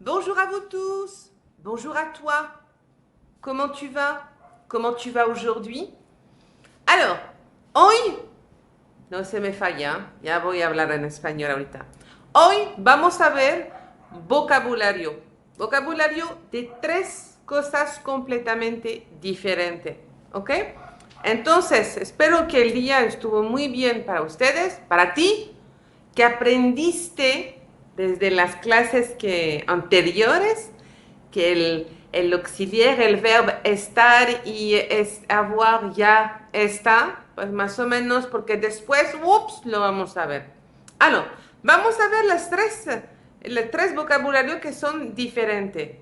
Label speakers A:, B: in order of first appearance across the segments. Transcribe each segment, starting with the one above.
A: Bonjour à vous tous. Bonjour à toi. Comment tu vas? Comment tu vas aujourd'hui? Alors, hoy, no se me falla, ya voy a hablar en español ahorita. Hoy vamos a ver vocabulario. Vocabulario de tres cosas completamente diferentes. ¿Ok? Entonces, espero que el día estuvo muy bien para ustedes, para ti, que aprendiste desde las clases anteriores que el auxiliar, el verbo estar y avoir ya está, pues más o menos, porque después, ups, lo vamos a ver. No, vamos a ver los tres vocabularios que son diferentes.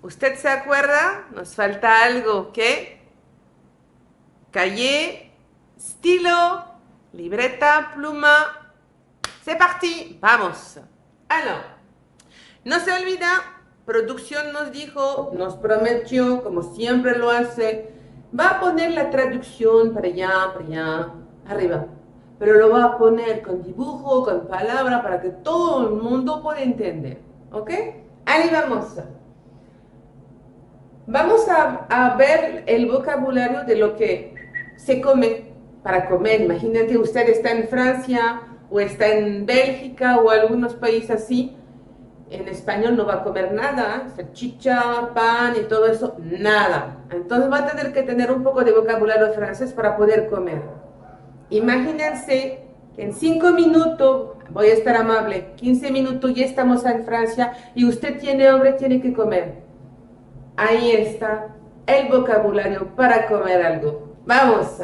A: ¿Usted se acuerda? Nos falta algo, ¿qué? Cahier, estilo, libreta, pluma. C'est parti, vamos. No se olvida, producción nos dijo, nos prometió, como siempre lo hace, va a poner la traducción para allá, arriba. Pero lo va a poner con dibujo, con palabra, para que todo el mundo pueda entender. ¿Ok? Ahí vamos. Vamos a ver el vocabulario de lo que se come para comer. Imagínate, usted está en Francia o está en Bélgica o algunos países así. En español no va a comer nada, salchicha, pan y todo eso, nada. Entonces va a tener que tener un poco de vocabulario francés para poder comer. Imagínense que en 5 minutos, voy a estar amable, 15 minutos ya estamos en Francia y usted tiene hambre, tiene que comer. Ahí está el vocabulario para comer algo. Vamos.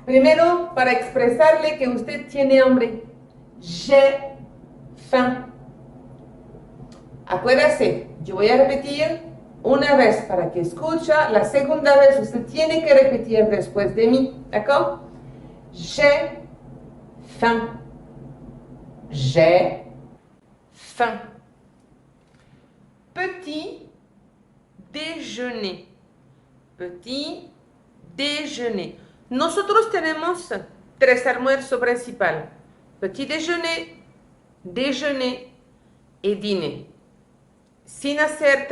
A: Primero, para expresarle que usted tiene hambre. J'ai faim. Acuérdese, yo voy a repetir una vez para que escucha. La segunda vez usted tiene que repetir después de mí. ¿D'accord? J'ai faim. J'ai faim. Petit déjeuner. Petit déjeuner. Nosotros tenemos tres almuerzos principales. Petit déjeuner, déjeuner y dîner. Sin hacer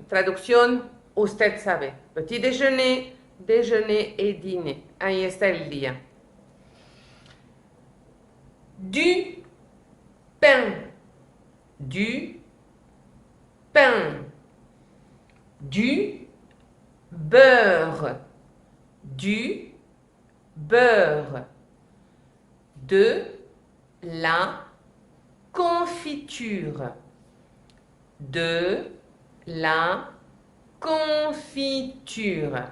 A: traducción, usted sabe. Petit déjeuner, déjeuner y dîner. Ahí está el día. Du pain. Du pain. Du beurre. Du beurre. De la confiture. De la confiture.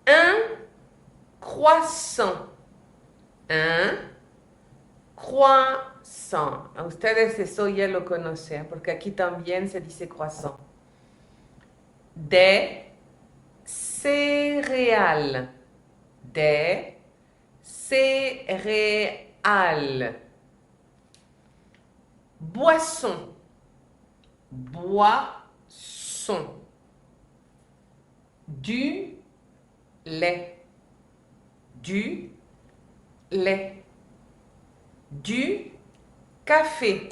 A: Un croissant. Un croissant. A ustedes eso ya lo conocen, porque aquí también se dice croissant. Des céréales. Des céréales. Boisson. Boisson. Du lait. Du lait. Du café.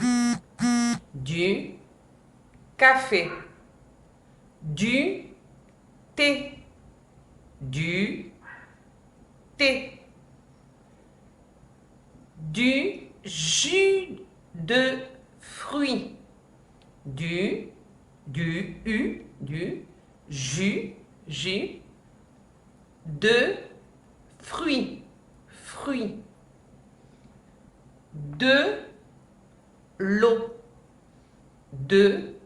A: Du café. Du thé. Du thé. Du jus de fruits. Du jus de fruits. De l'eau. De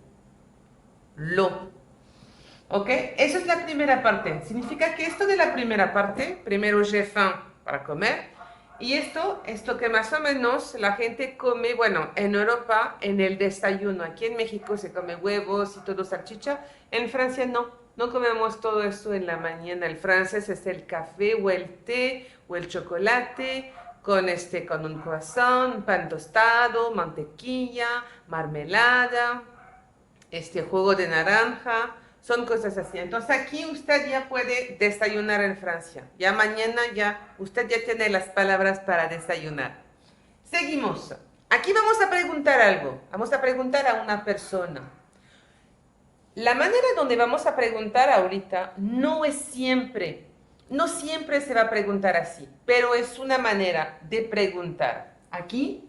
A: l'eau. ¿Ok? Esa es la primera parte. Significa que esto de la primera parte, primero j'ai faim para comer, y esto es lo que más o menos la gente come, bueno, en Europa, en el desayuno. Aquí en México se come huevos y todo salchicha. En Francia no comemos todo esto en la mañana. El francés es el café o el té o el chocolate con un croissant, pan tostado, mantequilla, marmelada, jugo de naranja. Son cosas así. Entonces aquí usted ya puede desayunar en Francia. Ya mañana usted ya tiene las palabras para desayunar. Seguimos. Aquí vamos a preguntar algo. Vamos a preguntar a una persona. La manera donde vamos a preguntar ahorita no siempre se va a preguntar así, pero es una manera de preguntar. Aquí,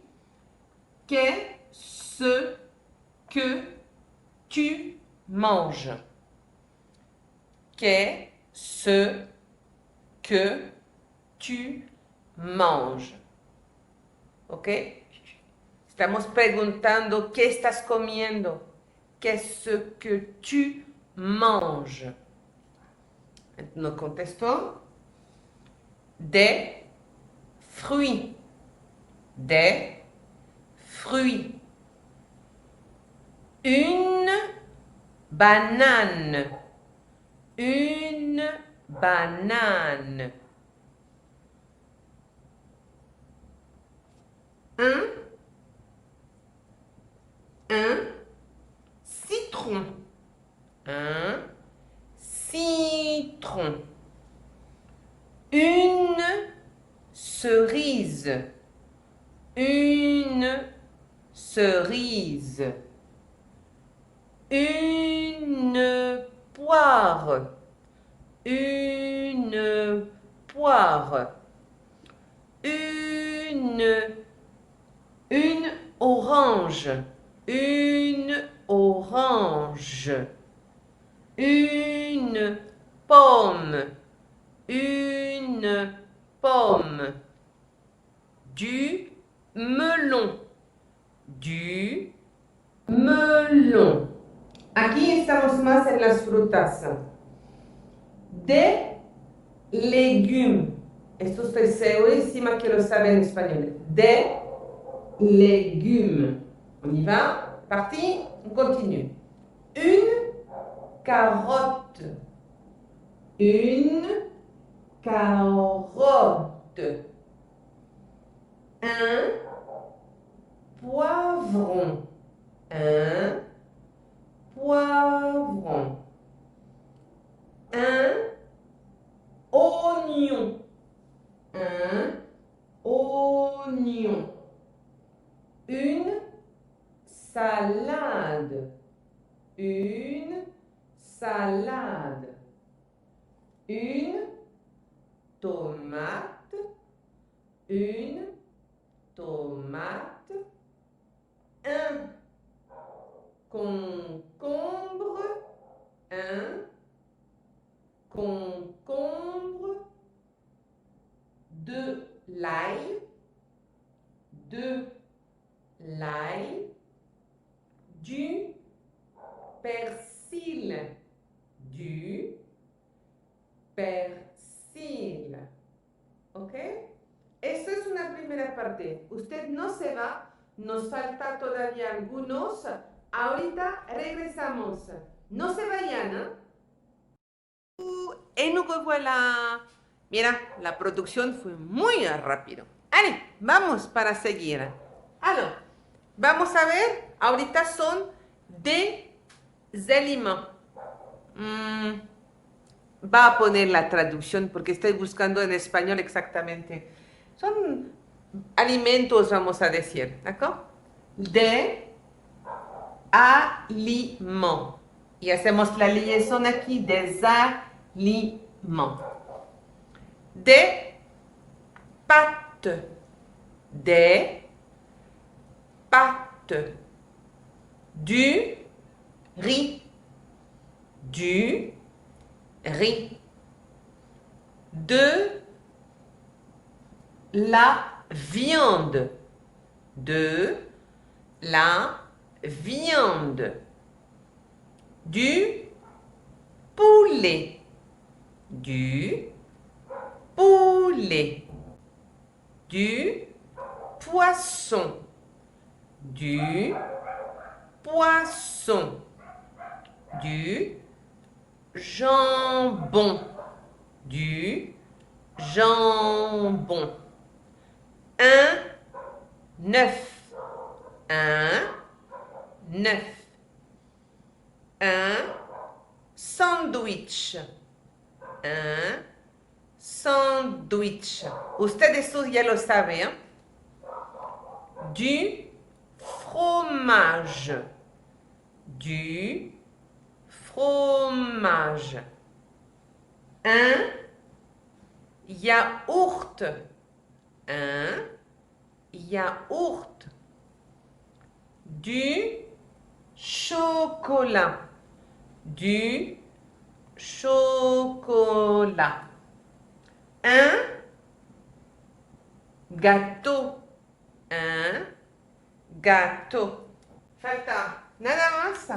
A: qu'est-ce que tu manges? Qu'est-ce que tu manges? ¿Ok? Estamos preguntando qué estás comiendo. Qu'est-ce que tu manges? Nous contestons des fruits. Des fruits. Une banane. Une banane. Un citron. Un citron. Une cerise. Une cerise. Une poire. Une poire. Une orange. Une orange. Une pomme. Une pomme. Du melon. Du melon. Aquí estamos más en las frutas. De légumes. Esto estoy segurísima que lo saben en español. De légumes. On y va? Parti? On continue. Une carotte. Une carotte. Un poivron. Un poivron. Un oignon. Un oignon. Une salade. Une salade. Une tomate. Une tomate. Un concombre. Un concombre. De l'ail. De l'ail. Du persil. Du persil. ¿Ok? Esa es una primera parte. Usted no se va. Nos falta todavía algunos. Ahorita regresamos. No se vayan, ¿eh? Et nous revoilà. Mira, la producción fue muy rápido. Allez, vamos para seguir. Alors, vamos a ver. Ahorita son des aliments. Va a poner la traducción porque estoy buscando en español exactamente. Son alimentos, vamos a decir. ¿D'accord? Des aliments. Y hacemos la liaison aquí. Des aliments. Des pâtes. Des pâtes. Du riz. Du riz. De la viande. De la viande. Du poulet. Du poulet. Du poisson. Du poisson. Du jambon. Du jambon. Un œuf. Un œuf. Un sandwich. Un sandwich. Ustedes ya lo saben, ¿eh? du fromage, du fromage. Un yaourt, un yaourt. Du chocolat, du chocolat. Un gâteau, un gâteau. Falta nada más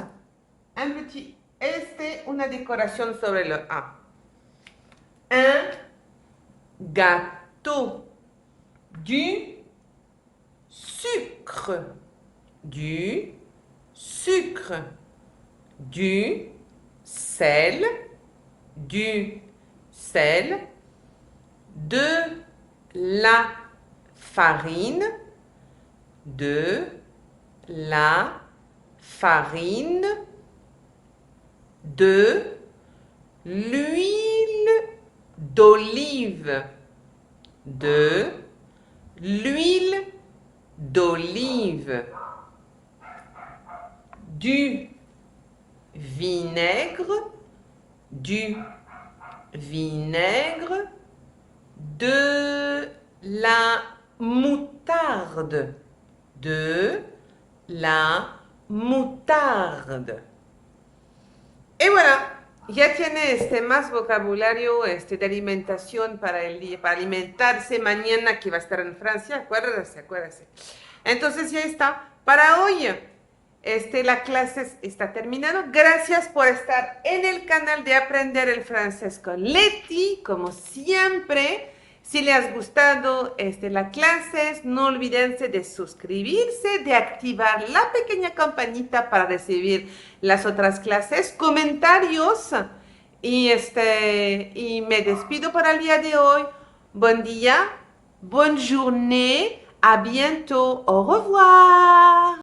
A: un petit una decoración sobre le A. Un gâteau. Du sucre, du sucre. Du sel, du sel. De la farine, de la farine. De l'huile d'olive, de l'huile d'olive. Du vinaigre, du vinaigre. De la moutarde, de la moutarde. Y voilà, ya tiene más vocabulario de alimentación para el día, para alimentarse mañana que va a estar en Francia, acuérdese. Entonces ya está. Para hoy, la clase está terminada. Gracias por estar en el canal de Aprender el Francés con Leti, como siempre. Si les ha gustado la clase, no olvídense de suscribirse, de activar la pequeña campanita para recibir las otras clases, comentarios. Y me despido para el día de hoy. Buen día, bonne journée, à bientôt, au revoir.